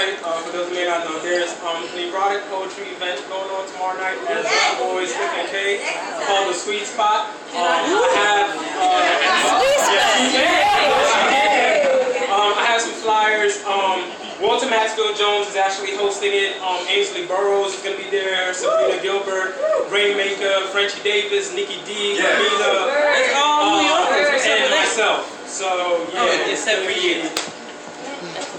night, for those who may not know, there's an erotic poetry event going on tomorrow night at the Boys Pick and K called The Sweet Spot. I have some flyers. Walter Maxfield Jones is actually hosting it. Ainsley Burroughs is going to be there. Sabrina Gilbert, Rainmaker, Frenchie Davis, Nikki D, Camila, and myself. So yeah, it's 7 years.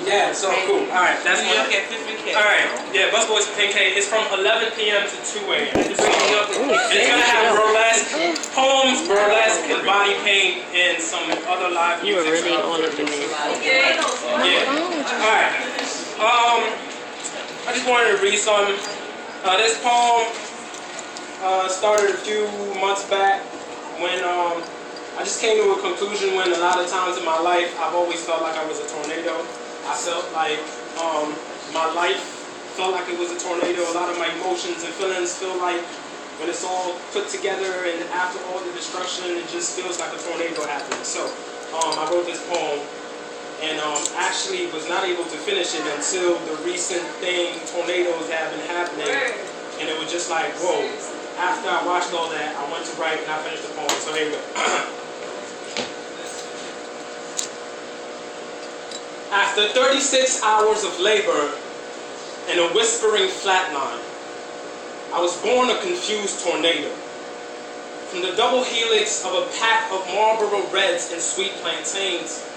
Yeah, so cool. Alright, that's one. Alright, yeah, Busboys Pick and K. It's from 11 p.m. to 2 a.m. It's going to have burlesque, poems, burlesque, and body paint, and some other live music. You were really all up in there. Yeah. Alright. I just wanted to read some. This poem started a few months back when I just came to a conclusion when a lot of times in my life I've always felt like I was a tornado. I felt like my life felt like it was a tornado. A lot of my emotions and feelings feel like when it's all put together and after all the destruction, it just feels like a tornado happened. So I wrote this poem and actually was not able to finish it until the recent thing, tornadoes have been happening. And it was just like, whoa. After I watched all that, I went to write and I finished the poem. So here we go. After 36 hours of labor and a whispering flatline, I was born a confused tornado. From the double helix of a pack of Marlboro Reds and sweet plantains,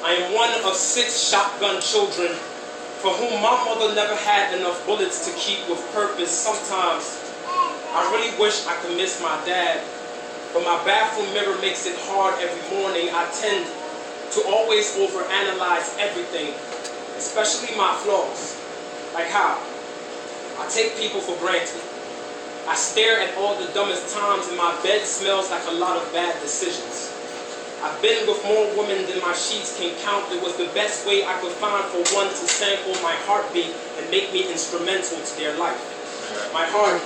I am one of 6 shotgun children for whom my mother never had enough bullets to keep with purpose. Sometimes I really wish I could miss my dad, but my bathroom mirror makes it hard every morning. I tend to always overanalyze everything, especially my flaws. Like how? I take people for granted. I stare at all the dumbest times and my bed smells like a lot of bad decisions. I've been with more women than my sheets can count. It was the best way I could find for one to sample my heartbeat and make me instrumental to their life. My heart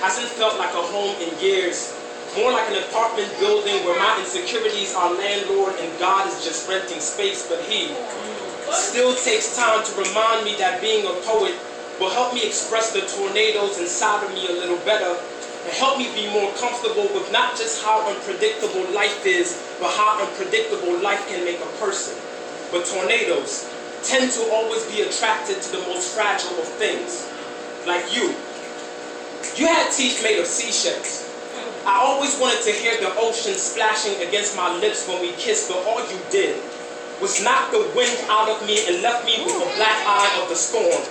hasn't felt like a home in years. More like an apartment building where my insecurities are landlord and God is just renting space, but he still takes time to remind me that being a poet will help me express the tornadoes inside of me a little better and help me be more comfortable with not just how unpredictable life is, but how unpredictable life can make a person. But tornadoes tend to always be attracted to the most fragile of things, like you. You had teeth made of seashells. I always wanted to hear the ocean splashing against my lips when we kissed, but all you did was knock the wind out of me and left me with a black eye of the storm,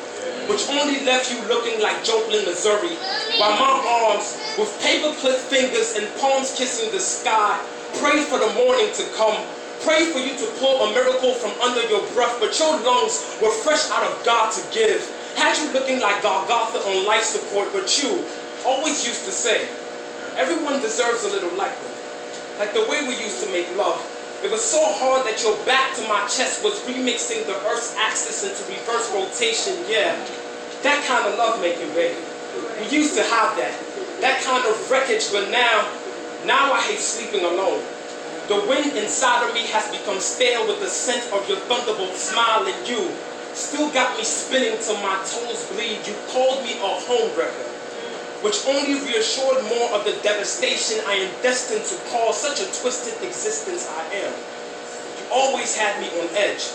which only left you looking like Joplin, Missouri, while my arms, with paper-clipped fingers and palms kissing the sky, prayed for the morning to come, prayed for you to pull a miracle from under your breath, but your lungs were fresh out of God to give. Had you looking like Golgotha on life support, but you always used to say, everyone deserves a little like the way we used to make love. It was so hard that your back to my chest was remixing the Earth's axis into reverse rotation. Yeah, that kind of lovemaking, baby. We used to have that kind of wreckage, but now I hate sleeping alone. The wind inside of me has become stale with the scent of your thunderbolt smile, and you still got me spinning till my toes bleed. You called me a homewrecker, which only reassured more of the devastation I am destined to cause such a twisted existence I am. You always had me on edge,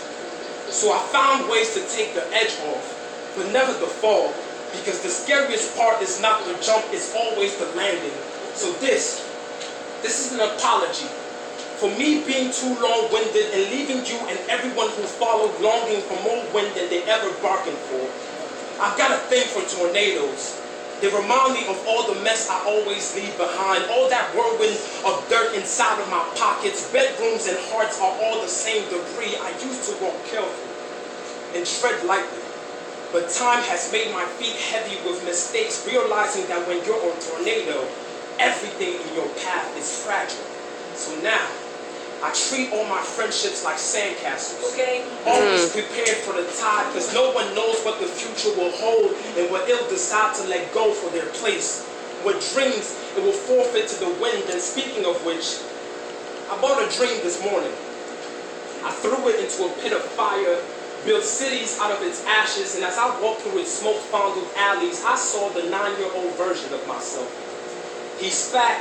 so I found ways to take the edge off, but never the fall, because the scariest part is not the jump, it's always the landing. So this is an apology for me being too long-winded and leaving you and everyone who followed longing for more wind than they ever bargained for. I've got a thing for tornadoes. They remind me of all the mess I always leave behind, all that whirlwind of dirt inside of my pockets. Bedrooms and hearts are all the same debris. I used to walk carefully and tread lightly, but time has made my feet heavy with mistakes, realizing that when you're a tornado, everything in your path is fragile. So now, I treat all my friendships like sandcastles. Always prepared for the tide, because no one knows what the future will hold and what it'll decide to let go for their place. What dreams it will forfeit to the wind. And speaking of which, I bought a dream this morning. I threw it into a pit of fire, built cities out of its ashes, and as I walked through its smoke-fondled alleys, I saw the 9-year-old version of myself. He's fat,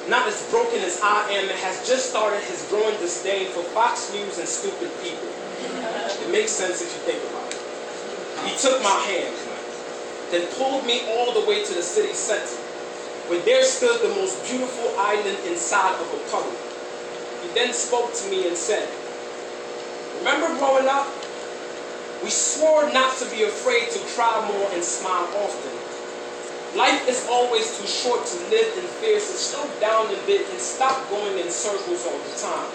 not as broken as I am, and has just started his growing disdain for Fox News and stupid people. It makes sense if you think about it. He took my hand, then pulled me all the way to the city center, where there stood the most beautiful island inside of a puddle. He then spoke to me and said, "Remember growing up? We swore not to be afraid to cry more and smile often. Life is always too short to live in fear, so slow down a bit and stop going in circles all the time.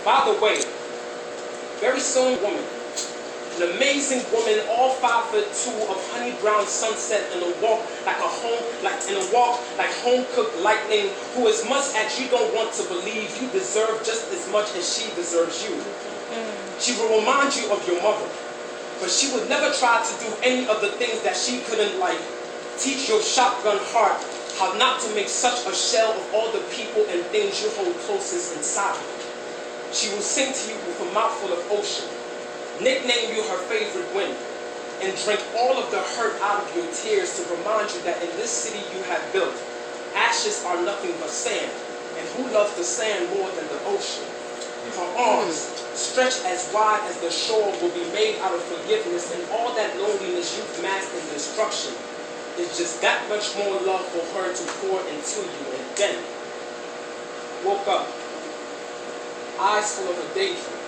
By the way, very soon, woman, an amazing woman, all 5'2", of honey brown sunset in a walk like home-cooked lightning, who as much as you don't want to believe, you deserve just as much as she deserves you. She will remind you of your mother, but she would never try to do any of the things that she couldn't like. Teach your shotgun heart how not to make such a shell of all the people and things you hold closest inside of you. She will sing to you with a mouthful of ocean, nickname you her favorite wind, and drink all of the hurt out of your tears to remind you that in this city you have built, ashes are nothing but sand, and who loves the sand more than the ocean? Her arms, stretched as wide as the shore, will be made out of forgiveness, and all that loneliness you've masked in destruction is just that much more love for her to pour into you." And then woke up, eyes full of a daydream,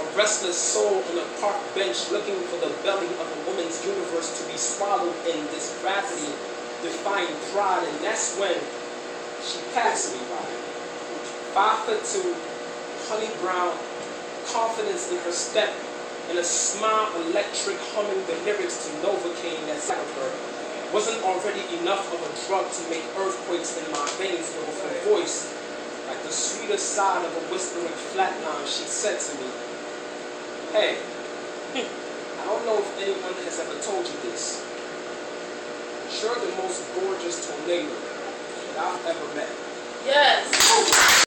a restless soul on a park bench looking for the belly of a woman's universe to be swallowed in this gravity-defying pride. And that's when she passed me by. 5'2", honey brown, confidence in her step, and a smile electric, humming the lyrics to Novocaine that side of her wasn't already enough of a drug to make earthquakes in my veins, but with her voice like the sweeter side of a whispering flatline, she said to me, "Hey, I don't know if anyone has ever told you this, but you're the most gorgeous tornado that I've ever met." Yes.